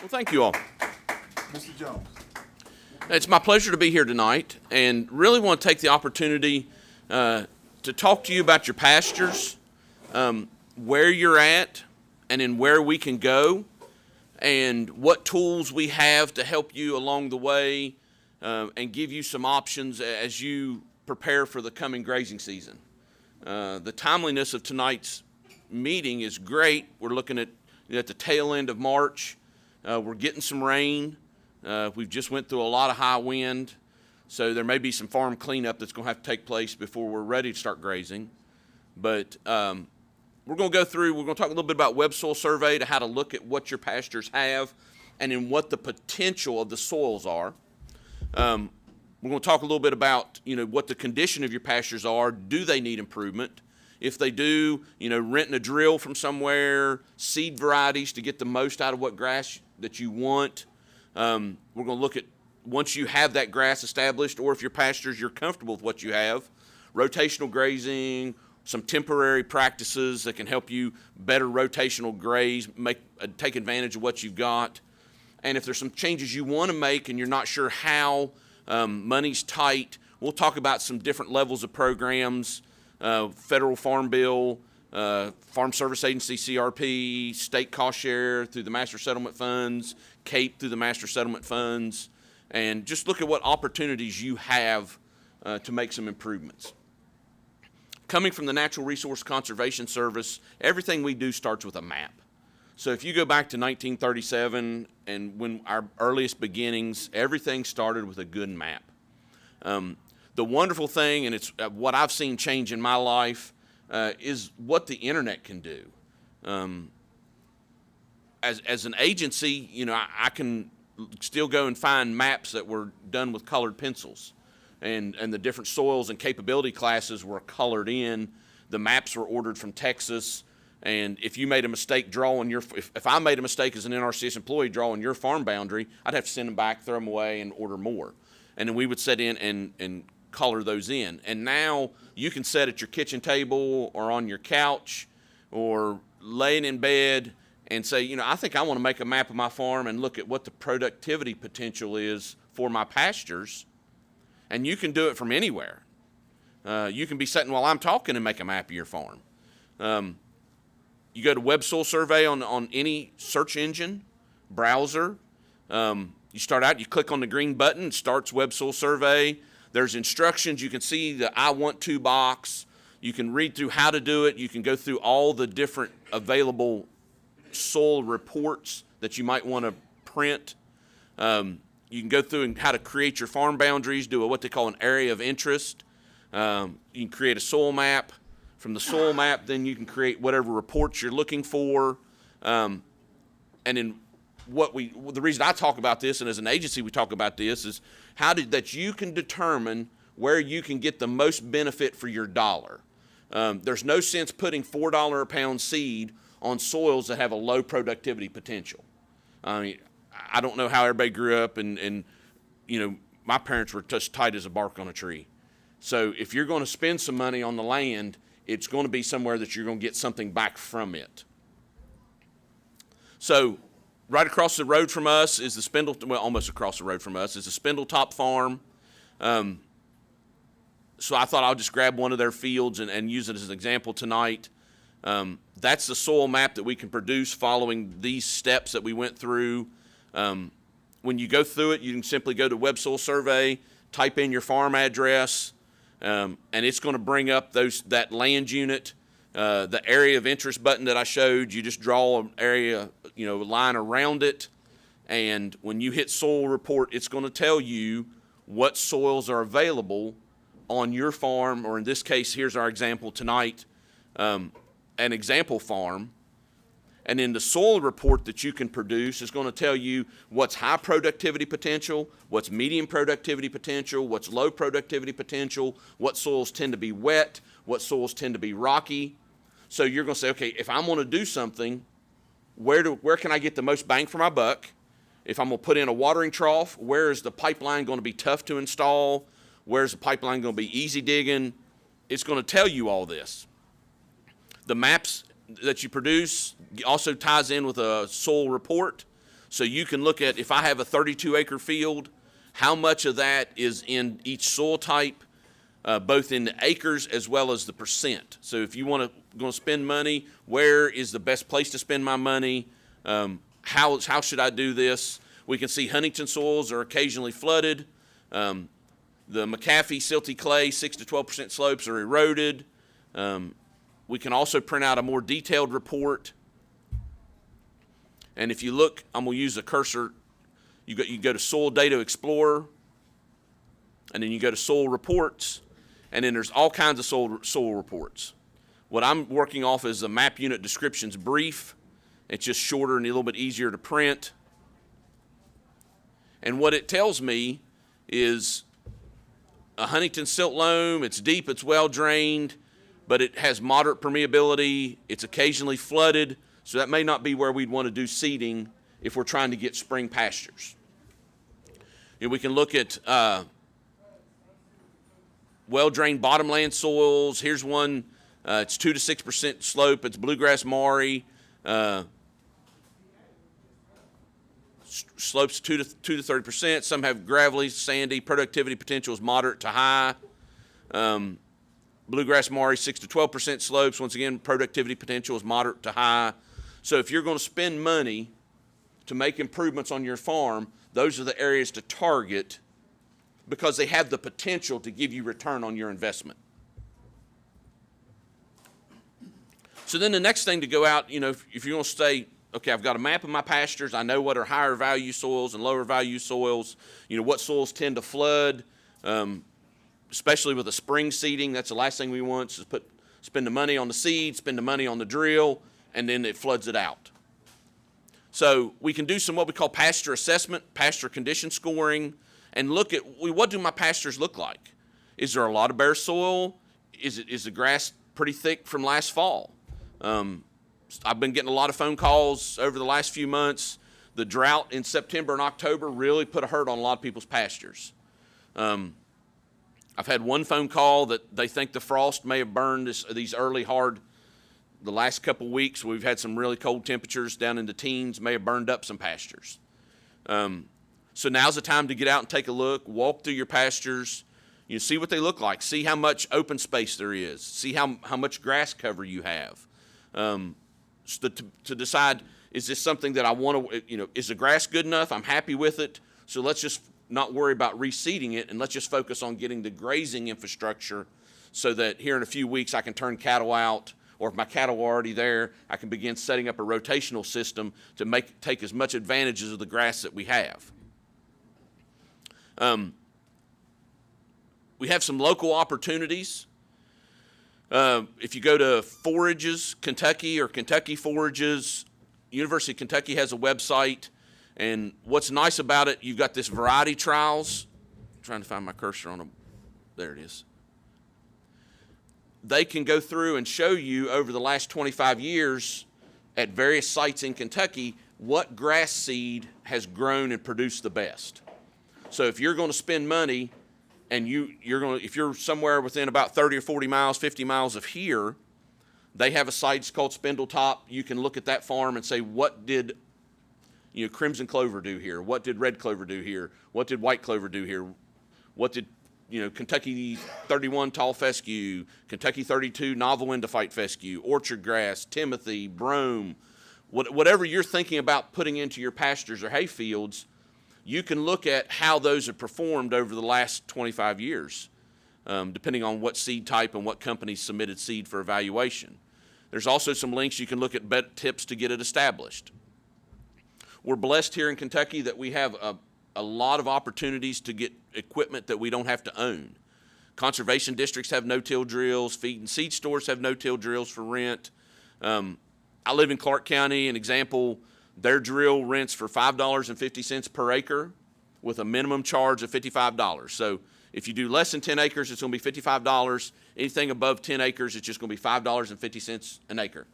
Well, thank you all. Mr. Jones. It's my pleasure to be here tonight, and really want to take the opportunity to talk to you about your pastures, where you're at, and in where we can go, and what tools we have to help you along the way, and give you some options as you prepare for the coming grazing season. The timeliness of tonight's meeting is great. We're looking at the tail end of March. We're getting some rain. We've just went through a lot of high wind, so there may be some farm cleanup that's going to have to take place before we're ready to start grazing. But we're going to talk a little bit about web soil survey, to how to look at what your pastures have and in what the potential of the soils are. We're going to talk a little bit about, what the condition of your pastures are. Do they need improvement? If they do, renting a drill from somewhere, seed varieties to get the most out of what grass that you want. We're going to look at, once you have that grass established, or if your pastures, you're comfortable with what you have, rotational grazing, some temporary practices that can help you better rotational graze, take advantage of what you've got. And if there's some changes you want to make and you're not sure how, money's tight, we'll talk about some different levels of programs, federal farm bill, Farm Service Agency, CRP, state cost share through the master settlement funds, CAPE through the master settlement funds, and just look at what opportunities you have to make some improvements. Coming from the Natural Resource Conservation Service, everything we do starts with a map. So if you go back to 1937 and when our earliest beginnings, everything started with a good map. The wonderful thing, and it's what I've seen change in my life, is what the internet can do. As an agency, I can still go and find maps that were done with colored pencils, and the different soils and capability classes were colored in. The maps were ordered from Texas, and if you made a mistake drawing if I made a mistake as an NRCS employee drawing your farm boundary, I'd have to send them back, throw them away, and order more. And then we would set in and color those in. And now you can sit at your kitchen table or on your couch or laying in bed and say, I think I want to make a map of my farm and look at what the productivity potential is for my pastures. And you can do it from anywhere. You can be sitting while I'm talking and make a map of your farm. You go to web soil survey on any search engine, browser. You start out, you click on the green button, it starts web soil survey. There's instructions. You can see the I want to box. You can read through how to do it. You can go through all the different available soil reports that you might want to print. You can go through and how to create your farm boundaries, do what they call an area of interest. You can create a soil map. From the soil map, then you can create whatever reports you're looking for. And then the reason I talk about this, and as an agency we talk about this, is that you can determine where you can get the most benefit for your dollar. There's no sense putting $4 a pound seed on soils that have a low productivity potential. I mean, I don't know how everybody grew up, and my parents were just tight as a bark on a tree. So if you're going to spend some money on the land, it's going to be somewhere that you're going to get something back from it. So right across the road from us is almost across the road from us is the Spindletop Farm. So I thought I'll just grab one of their fields and use it as an example tonight. That's the soil map that we can produce following these steps that we went through. When you go through it, you can simply go to Web Soil Survey, type in your farm address, and it's going to bring up that land unit. The area of interest button that I showed, you just draw an area, line around it, and when you hit soil report, it's going to tell you what soils are available on your farm, or in this case, here's our example tonight, an example farm. And then the soil report that you can produce is going to tell you what's high productivity potential, what's medium productivity potential, what's low productivity potential, what soils tend to be wet, what soils tend to be rocky. So you're going to say, okay, if I'm going to do something, where can I get the most bang for my buck? If I'm going to put in a watering trough, where is the pipeline going to be tough to install? Where's the pipeline going to be easy digging? It's going to tell you all this. The maps that you produce also ties in with a soil report. So you can look at, if I have a 32-acre field, how much of that is in each soil type, both in the acres as well as the percent. So if you want to spend money, where is the best place to spend my money? How should I do this? We can see Huntington soils are occasionally flooded. The McAfee silty clay 6 to 12% slopes are eroded. We can also print out a more detailed report. And if you look, I'm going to use a cursor. You go to Soil Data Explorer, and then you go to Soil Reports, and then there's all kinds of soil reports. What I'm working off is the map unit descriptions brief. It's just shorter and a little bit easier to print. And what it tells me is a Huntington silt loam, it's deep, it's well drained, but it has moderate permeability, it's occasionally flooded, so that may not be where we'd want to do seeding if we're trying to get spring pastures. And we can look at well-drained bottomland soils. Here's one, it's 2 to 6% slope, it's bluegrass Maury. Slopes 2 to 30%. Some have gravelly, sandy. Productivity potential is moderate to high. Bluegrass Maury 6 to 12% slopes. Once again, productivity potential is moderate to high. So if you're going to spend money to make improvements on your farm, those are the areas to target because they have the potential to give you return on your investment. So then the next thing to go out, if you're going to stay, okay, I've got a map of my pastures. I know what are higher value soils and lower value soils. What soils tend to flood, especially with a spring seeding. That's the last thing we want is spend the money on the seed, spend the money on the drill, and then it floods it out. So we can do some what we call pasture assessment, pasture condition scoring, and look at what do my pastures look like? Is there a lot of bare soil? Is the grass pretty thick from last fall? I've been getting a lot of phone calls over the last few months. The drought in September and October really put a hurt on a lot of people's pastures. I've had one phone call that they think the frost may have burned these early hard, the last couple weeks. We've had some really cold temperatures down in the teens, may have burned up some pastures. So now's the time to get out and take a look, walk through your pastures, see what they look like, see how much open space there is, see how much grass cover you have. To decide, is this something that I want to, is the grass good enough? I'm happy with it. So let's just not worry about reseeding it, and let's just focus on getting the grazing infrastructure so that here in a few weeks I can turn cattle out, or if my cattle are already there, I can begin setting up a rotational system to take as much advantages of the grass that we have. We have some local opportunities. If you go to Forages Kentucky or Kentucky Forages, University of Kentucky has a website, and what's nice about it, you've got this variety trials. I'm trying to find my cursor on them. There it is. They can go through and show you over the last 25 years at various sites in Kentucky what grass seed has grown and produced the best. So if you're going to spend money, and if you're somewhere within about 30 or 40 miles, 50 miles of here, they have a site, it's called Spindletop. You can look at that farm and say, what did crimson clover do here? What did red clover do here? What did white clover do here? What did Kentucky 31 tall fescue, Kentucky 32 novel endophyte fescue, orchard grass, timothy, brome, whatever you're thinking about putting into your pastures or hay fields, you can look at how those have performed over the last 25 years, depending on what seed type and what company submitted seed for evaluation. There's also some links you can look at tips to get it established. We're blessed here in Kentucky that we have a lot of opportunities to get equipment that we don't have to own. Conservation districts have no-till drills. Feed and seed stores have no-till drills for rent. I live in Clark County. An example, their drill rents for $5.50 per acre with a minimum charge of $55. So if you do less than 10 acres, it's going to be $55. Anything above 10 acres, it's just going to be $5.50 an acre.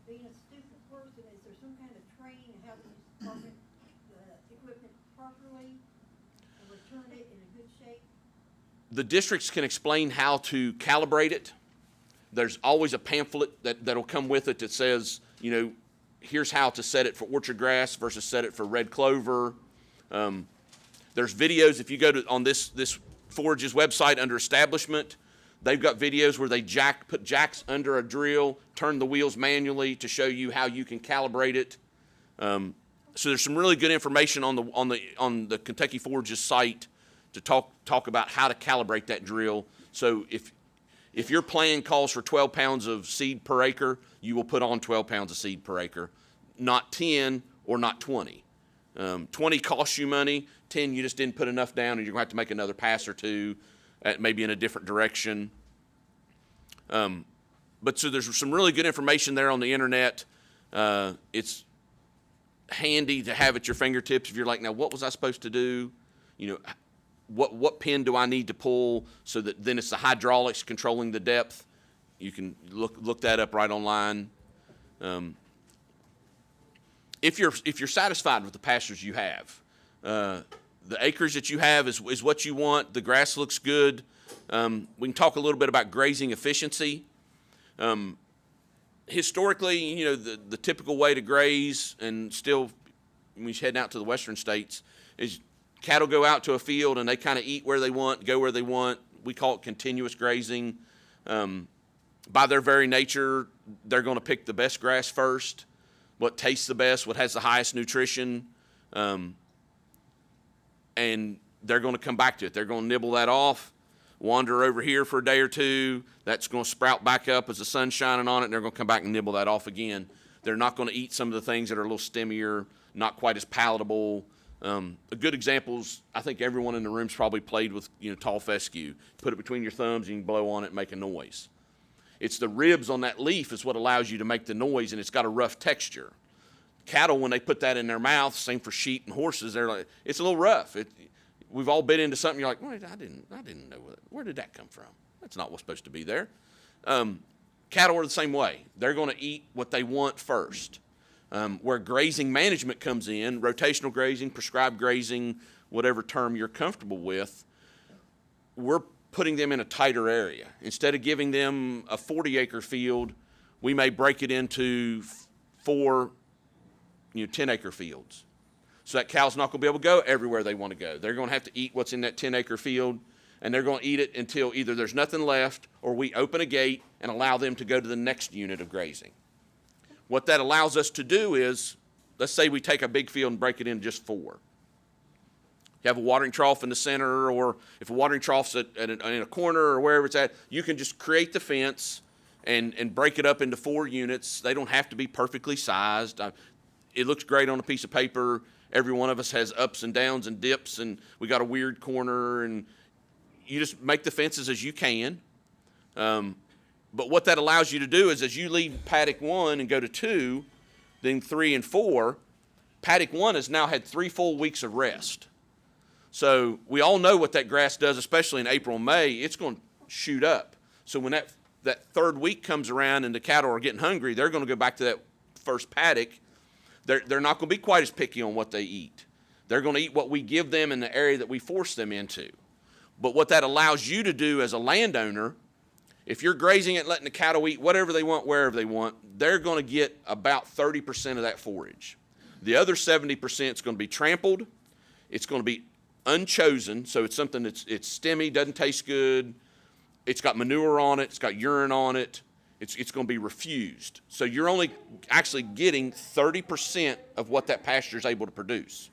Being a stupid person, is there some kind of training how to use the equipment properly and return it in a good shape? The districts can explain how to calibrate it. There's always a pamphlet that'll come with it that says, here's how to set it for orchard grass versus set it for red clover. There's videos, if you go to on this forage's website under establishment, they've got videos where they put jacks under a drill, turn the wheels manually to show you how you can calibrate it. So there's some really good information on the Kentucky Forage's site to talk about how to calibrate that drill. So if your plan calls for 12 pounds of seed per acre, you will put on 12 pounds of seed per acre, not 10 or not 20. 20 costs you money. 10, you just didn't put enough down, and you're going to have to make another pass or two, maybe in a different direction. But so there's some really good information there on the internet. It's handy to have at your fingertips if you're like, now what was I supposed to do? You know, what pin do I need to pull so that then it's the hydraulics controlling the depth. You can look that up right online. If you're satisfied with the pastures you have, the acres that you have is what you want. The grass looks good. We can talk a little bit about grazing efficiency. Historically, you know, the typical way to graze, and still when you're heading out to the western states, is cattle go out to a field and they kind of eat where they want, go where they want. We call it continuous grazing. By their very nature, they're going to pick the best grass first, what tastes the best, what has the highest nutrition, and they're going to come back to it. They're going to nibble that off, wander over here for a day or two. That's going to sprout back up as the sun's shining on it, and they're going to come back and nibble that off again. They're not going to eat some of the things that are a little stemmier, not quite as palatable. A good example is, I think everyone in the room's probably played with, you know, tall fescue. Put it between your thumbs, and you can blow on it and make a noise. It's the ribs on that leaf is what allows you to make the noise, and it's got a rough texture. Cattle, when they put that in their mouth, same for sheep and horses, they're like, it's a little rough. We've all bit into something, you're like, well, I didn't know where did that come from? That's not what's supposed to be there. Cattle are the same way. They're going to eat what they want first. Where grazing management comes in, rotational grazing, prescribed grazing, whatever term you're comfortable with, we're putting them in a tighter area. Instead of giving them a 40-acre field, we may break it into 4, 10-acre fields. So that cow's not going to be able to go everywhere they want to go. They're going to have to eat what's in that 10-acre field, and they're going to eat it until either there's nothing left or we open a gate and allow them to go to the next unit of grazing. What that allows us to do is, let's say we take a big field and break it into just 4. You have a watering trough in the center, or if a watering trough's in a corner or wherever it's at, you can just create the fence and break it up into 4 units. They don't have to be perfectly sized. It looks great on a piece of paper. Every one of us has ups and downs and dips, and we got a weird corner, and you just make the fences as you can. But what that allows you to do is, as you leave paddock 1 and go to 2, then 3 and 4, paddock 1 has now had 3 full weeks of rest. So we all know what that grass does, especially in April and May. It's going to shoot up. So when that 3rd week comes around and the cattle are getting hungry, they're going to go back to that first paddock. They're not going to be quite as picky on what they eat. They're going to eat what we give them in the area that we force them into. But what that allows you to do as a landowner, if you're grazing it, letting the cattle eat whatever they want, wherever they want, they're going to get about 30% of that forage. The other 70% is going to be trampled. It's going to be unchosen, so it's something it's stemmy, doesn't taste good. It's got manure on it. It's got urine on it. It's going to be refused. So you're only actually getting 30% of what that pasture is able to produce.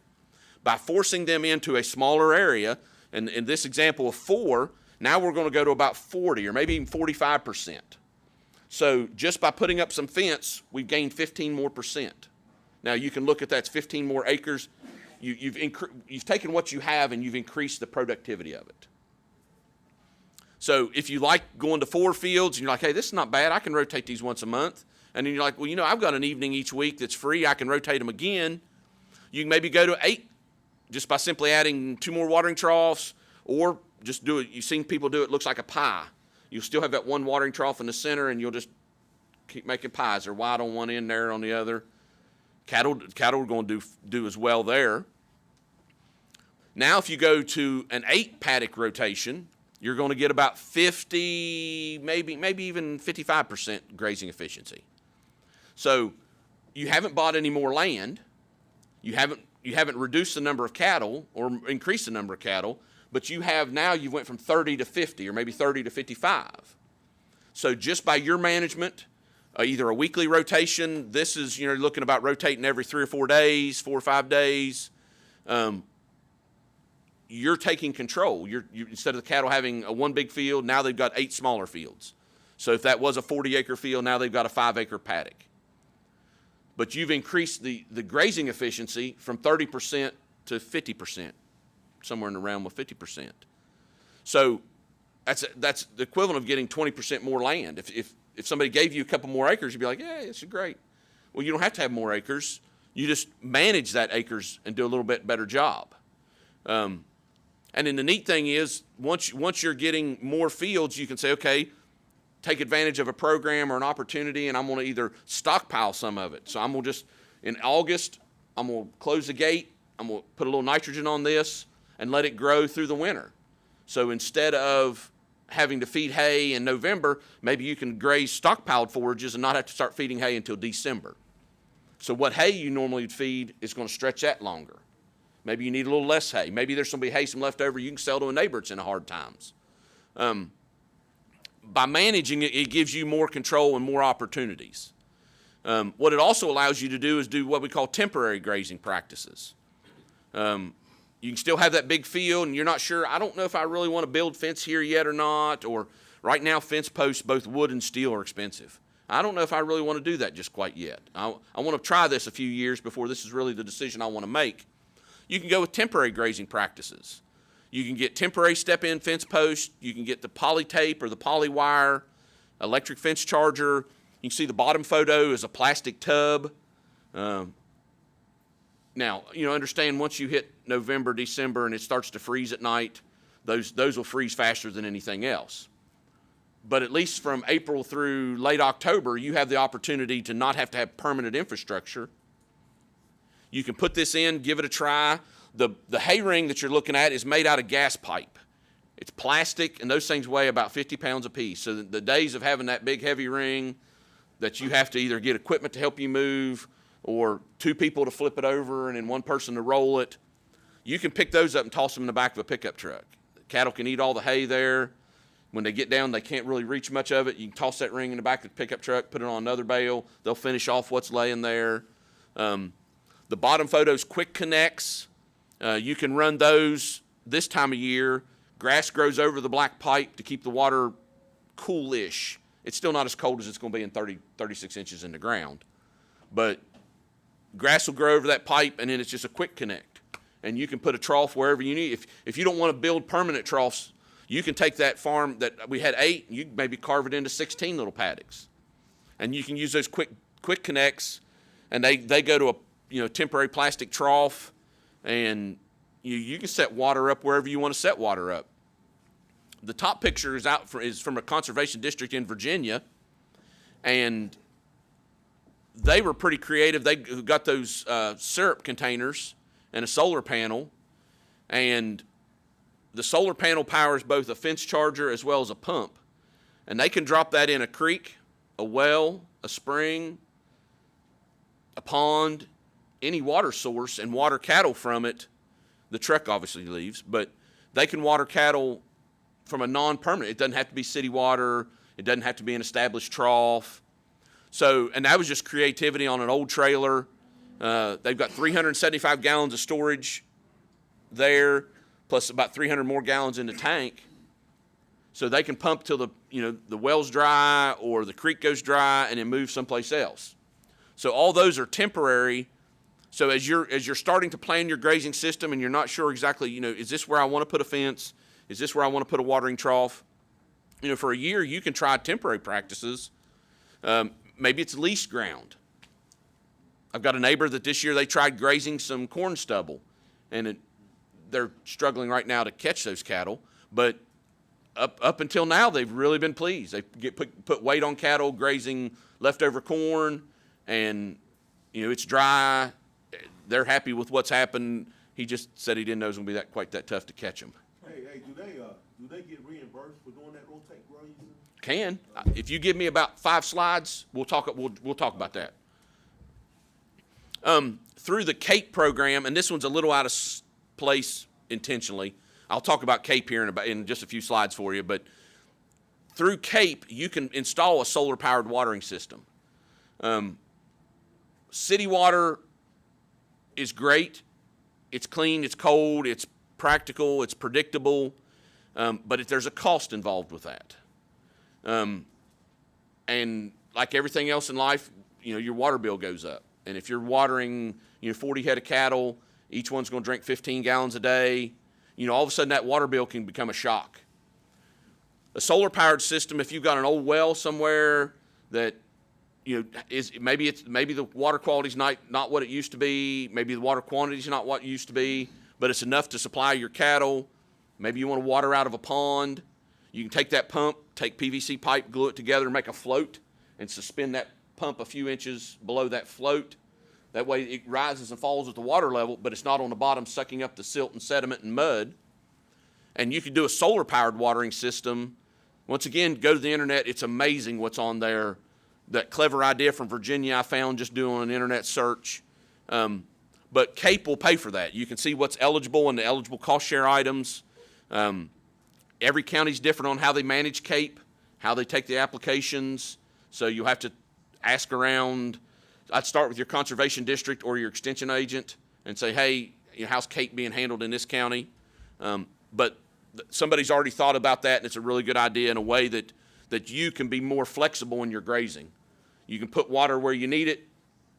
By forcing them into a smaller area, and in this example of 4, now we're going to go to about 40 or maybe even 45%. So just by putting up some fence, we've gained 15 more percent. Now you can look at that, it's 15 more acres. You've taken what you have and you've increased the productivity of it. So if you like going to 4 fields and you're like, hey, this is not bad, I can rotate these once a month. And then you're like, well, I've got an evening each week that's free, I can rotate them again. You can maybe go to 8 just by simply adding 2 more watering troughs, or just do it. You've seen people do it, looks like a pie. You'll still have that one watering trough in the center, and you'll just keep making pies. They're wide on one end, narrow on the other. Cattle are going to do as well there. Now if you go to an 8 paddock rotation, you're going to get about 50, maybe even 55% grazing efficiency. So you haven't bought any more land. You haven't reduced the number of cattle or increased the number of cattle, but you went from 30 to 50 or maybe 30 to 55. So just by your management, either a weekly rotation, this is, you're looking about rotating every 3 or 4 days, 4 or 5 days. You're taking control. Instead of the cattle having one big field, now they've got 8 smaller fields. So if that was a 40-acre field, now they've got a 5-acre paddock. But you've increased the grazing efficiency from 30% to 50%, somewhere in the realm of 50%. So that's the equivalent of getting 20% more land. If somebody gave you a couple more acres, you'd be like, yeah, this is great. Well, you don't have to have more acres. You just manage that acres and do a little bit better job. And then the neat thing is, once you're getting more fields, you can say, okay, take advantage of a program or an opportunity, and I'm going to either stockpile some of it. So I'm going to just, in August, I'm going to close the gate, I'm going to put a little nitrogen on this, and let it grow through the winter. So instead of having to feed hay in November, maybe you can graze stockpiled forages and not have to start feeding hay until December. So what hay you normally would feed is going to stretch that longer. Maybe you need a little less hay. Maybe there's some hay some left over you can sell to a neighbor that's in hard times. By managing it, it gives you more control and more opportunities. What it also allows you to do is do what we call temporary grazing practices. You can still have that big field and you're not sure, I don't know if I really want to build fence here yet or not, or right now fence posts, both wood and steel, are expensive. I don't know if I really want to do that just quite yet. I want to try this a few years before this is really the decision I want to make. You can go with temporary grazing practices. You can get temporary step-in fence posts. You can get the poly tape or the poly wire, electric fence charger. You can see the bottom photo is a plastic tub. Now, understand once you hit November, December, and it starts to freeze at night, those will freeze faster than anything else. But at least from April through late October, you have the opportunity to not have to have permanent infrastructure. You can put this in, give it a try. The hay ring that you're looking at is made out of gas pipe. It's plastic, and those things weigh about 50 pounds apiece. So the days of having that big heavy ring that you have to either get equipment to help you move or 2 people to flip it over and then 1 person to roll it, you can pick those up and toss them in the back of a pickup truck. The cattle can eat all the hay there. When they get down, they can't really reach much of it. You can toss that ring in the back of the pickup truck, put it on another bale. They'll finish off what's laying there. The bottom photo's quick connects. You can run those this time of year. Grass grows over the black pipe to keep the water coolish. It's still not as cold as it's going to be in 36 inches in the ground. But grass will grow over that pipe, and then it's just a quick connect. And you can put a trough wherever you need. If you don't want to build permanent troughs, you can take that farm that we had 8, and you can maybe carve it into 16 little paddocks. And you can use those quick connects, and they go to a temporary plastic trough, and you can set water up wherever you want to set water up. The top picture is from a conservation district in Virginia, and they were pretty creative. They got those syrup containers and a solar panel, and the solar panel powers both a fence charger as well as a pump, and they can drop that in a creek, a well, a spring, a pond, any water source, and water cattle from it. The truck obviously leaves, but they can water cattle from a non-permanent. It doesn't have to be city water. It doesn't have to be an established trough. So, and that was just creativity on an old trailer. They've got 375 gallons of storage there, plus about 300 more gallons in the tank. So they can pump till the well's dry or the creek goes dry and then move someplace else. So all those are temporary. So as you're starting to plan your grazing system and you're not sure exactly, is this where I want to put a fence? Is this where I want to put a watering trough? For a year you can try temporary practices. Maybe it's leased ground. I've got a neighbor that this year they tried grazing some corn stubble, and they're struggling right now to catch those cattle. But up until now, they've really been pleased. They put weight on cattle grazing leftover corn, and it's dry. They're happy with what's happened. He just said he didn't know it was going to be quite that tough to catch them. Hey, do they get reimbursed for doing that rotate grazing? Can. If you give me about 5 slides, we'll talk about that. Through the CAPE program, and this one's a little out of place intentionally. I'll talk about CAPE here in just a few slides for you, but through CAPE, you can install a solar-powered watering system. City water is great. It's clean, it's cold, it's practical, it's predictable, but there's a cost involved with that. And like everything else in life, your water bill goes up. And if you're watering, 40 head of cattle, each one's going to drink 15 gallons a day, all of a sudden that water bill can become a shock. A solar-powered system, if you've got an old well somewhere that, is maybe the water quality's not what it used to be, maybe the water quantity's not what it used to be, but it's enough to supply your cattle. Maybe you want to water out of a pond. You can take that pump, take PVC pipe, glue it together, and make a float, and suspend that pump a few inches below that float. That way it rises and falls at the water level, but it's not on the bottom sucking up the silt and sediment and mud. And you can do a solar-powered watering system. Once again, go to the internet. It's amazing what's on there. That clever idea from Virginia I found just doing an internet search. But CAPE will pay for that. You can see what's eligible and the eligible cost share items. Every county's different on how they manage CAPE, how they take the applications. So you'll have to ask around. I'd start with your conservation district or your extension agent and say, hey, how's CAPE being handled in this county? But somebody's already thought about that, and it's a really good idea in a way that you can be more flexible in your grazing. You can put water where you need it.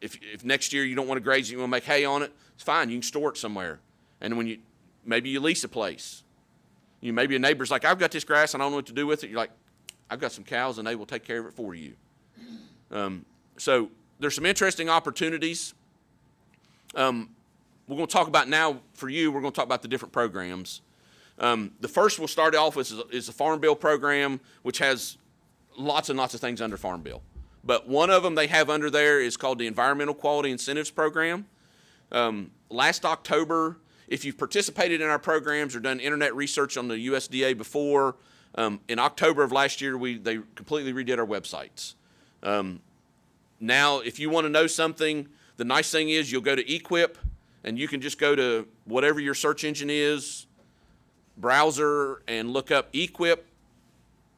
If next year you don't want to graze it, you want to make hay on it, it's fine. You can store it somewhere. And when maybe you lease a place. Maybe a neighbor's like, I've got this grass and I don't know what to do with it. You're like, I've got some cows and they will take care of it for you. So there's some interesting opportunities. We're going to talk about now for you, we're going to talk about the different programs. The first we'll start off with is the Farm Bill program, which has lots and lots of things under Farm Bill. But one of them they have under there is called the Environmental Quality Incentives Program. Last October, if you've participated in our programs or done internet research on the USDA before, in October of last year, they completely redid our websites. Now, if you want to know something, the nice thing is you'll go to Equip, and you can just go to whatever your search engine is, browser, and look up Equip,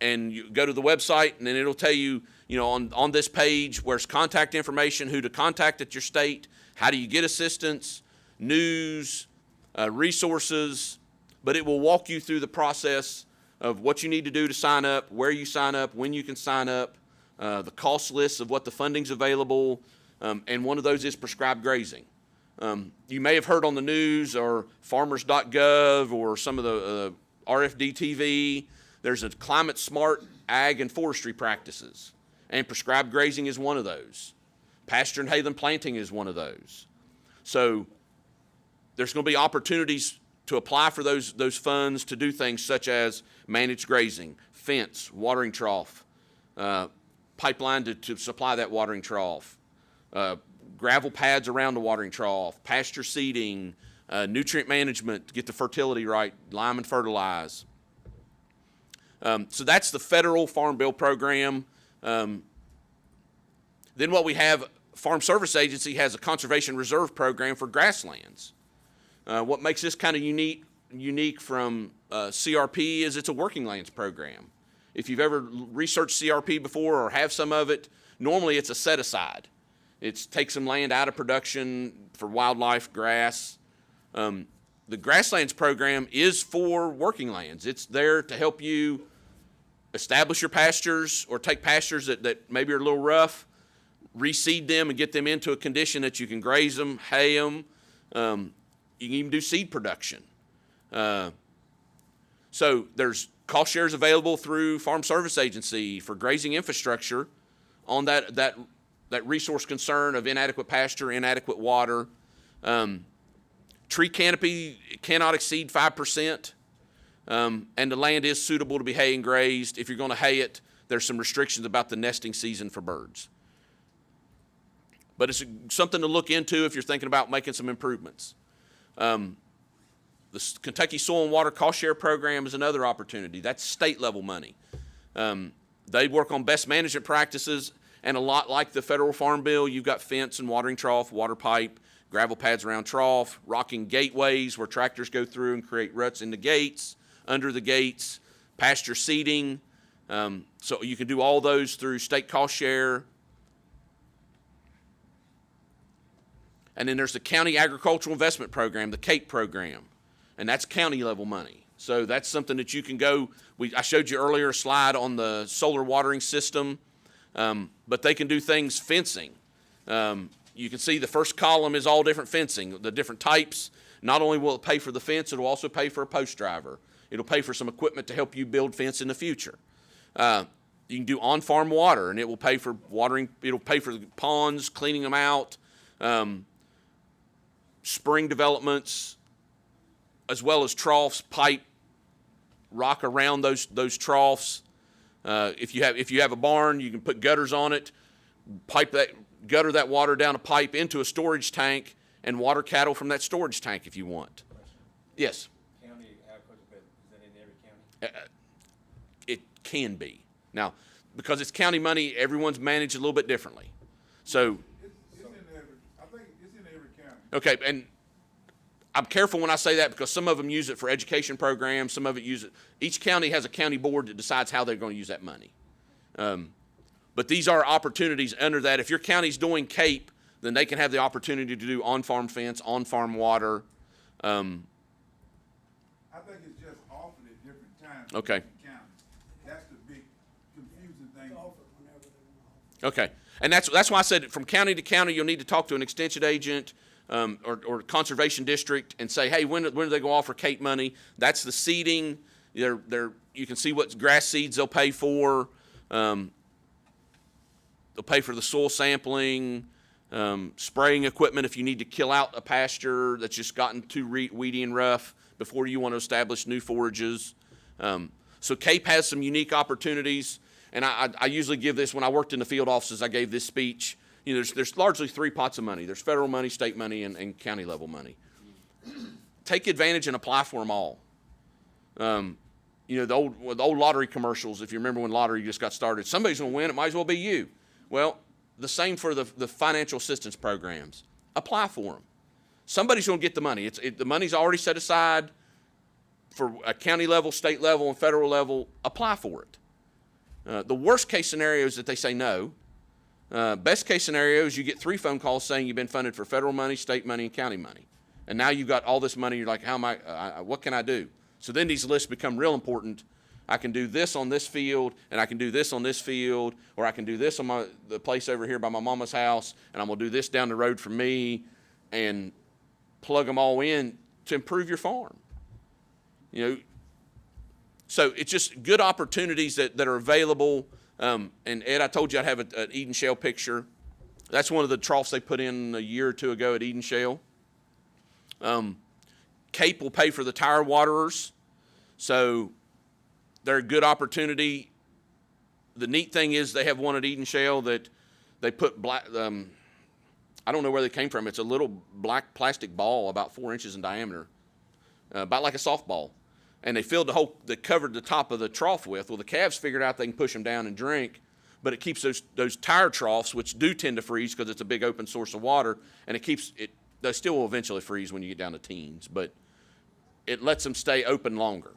and you go to the website, and then it'll tell you, on this page, where's contact information, who to contact at your state, how do you get assistance, news, resources, but it will walk you through the process of what you need to do to sign up, where you sign up, when you can sign up, the cost lists of what the funding's available, and one of those is prescribed grazing. You may have heard on the news or farmers.gov or some of the RFD TV, there's a climate smart ag and forestry practices, and prescribed grazing is one of those. Pasture and hayland planting is one of those. So there's going to be opportunities to apply for those funds to do things such as managed grazing, fence, watering trough, pipeline to supply that watering trough, gravel pads around the watering trough, pasture seeding, nutrient management to get the fertility right, lime and fertilize. So that's the federal Farm Bill program. Then what we have, Farm Service Agency has a conservation reserve program for grasslands. What makes this kind of unique from CRP is it's a working lands program. If you've ever researched CRP before or have some of it, normally it's a set aside. It's take some land out of production for wildlife, grass. The grasslands program is for working lands. It's there to help you establish your pastures or take pastures that maybe are a little rough, reseed them and get them into a condition that you can graze them, hay them. You can even do seed production. So there's cost shares available through Farm Service Agency for grazing infrastructure on that resource concern of inadequate pasture, inadequate water. Tree canopy cannot exceed 5%, and the land is suitable to be hay and grazed. If you're going to hay it, there's some restrictions about the nesting season for birds. But it's something to look into if you're thinking about making some improvements. The Kentucky Soil and Water Cost Share Program is another opportunity. That's state level money. They work on best management practices, And a lot like the federal farm bill, you've got fence and watering trough, water pipe, gravel pads around trough, rocking gateways where tractors go through and create ruts in the gates, under the gates, pasture seeding. So you can do all those through state cost share. And then there's the County Agricultural Investment Program, the CAPE program, and that's county level money. So that's something that you can go, I showed you earlier a slide on the solar watering system, but they can do things fencing. You can see the first column is all different fencing, the different types. Not only will it pay for the fence, it will also pay for a post driver. It'll pay for some equipment to help you build fence in the future. You can do on-farm water, and it will pay for watering. It'll pay for the ponds, cleaning them out, spring developments, as well as troughs, pipe, rock around those troughs. If you have a barn, you can put gutters on it, gutter that water down a pipe into a storage tank, and water cattle from that storage tank if you want. Yes. County agriculture, is that in every county? It can be. Now, because it's county money, everyone's managed a little bit differently. So, I think it's in every county. okay, and I'm careful when I say that because some of them use it for education programs, some of it use it. Each county has a county board that decides how they're going to use that money. But these are opportunities under that. If your county's doing CAPE, then they can have the opportunity to do on-farm fence, on-farm water. I think it's just offered at different times. Okay. In different counties. That's the big confusing thing. Okay, and that's why I said from county to county, you'll need to talk to an extension agent or conservation district and say, hey, when do they go offer CAPE money? That's the seeding. You can see what grass seeds they'll pay for. They'll pay for the soil sampling, spraying equipment if you need to kill out a pasture that's just gotten too weedy and rough before you want to establish new forages. So CAPE has some unique opportunities, and I usually give this when I worked in the field offices. I gave this speech. You know, there's largely three pots of money. There's federal money, state money, and county level money. Take advantage and apply for them all. You know, the old lottery commercials, if you remember when lottery just got started, somebody's going to win, it might as well be you. Well, the same for the financial assistance programs. Apply for them. Somebody's going to get the money. The money's already set aside for a county level, state level, and federal level. Apply for it. The worst case scenario is that they say no. Best case scenario is you get 3 phone calls saying you've been funded for federal money, state money, and county money. And now you've got all this money. You're like, how am what can I do? So then these lists become real important. I can do this on this field, and I can do this on this field, or I can do this on the place over here by my mama's house, and I'm going to do this down the road from me, and plug them all in to improve your farm. You know, so it's just good opportunities that are available. And Ed, I told you I'd have an Eden Shale picture. That's one of the troughs they put in a year or two ago at Eden Shale. CAPE will pay for the tire waterers, so they're a good opportunity. The neat thing is they have one at Eden Shale that they put black, I don't know where they came from. It's a little black plastic ball about 4 inches in diameter, about like a softball. And they filled they covered the top of the trough with. Well, the calves figured out they can push them down and drink, but it keeps those tire troughs, which do tend to freeze because it's a big open source of water, and they still will eventually freeze when you get down to teens, but it lets them stay open longer.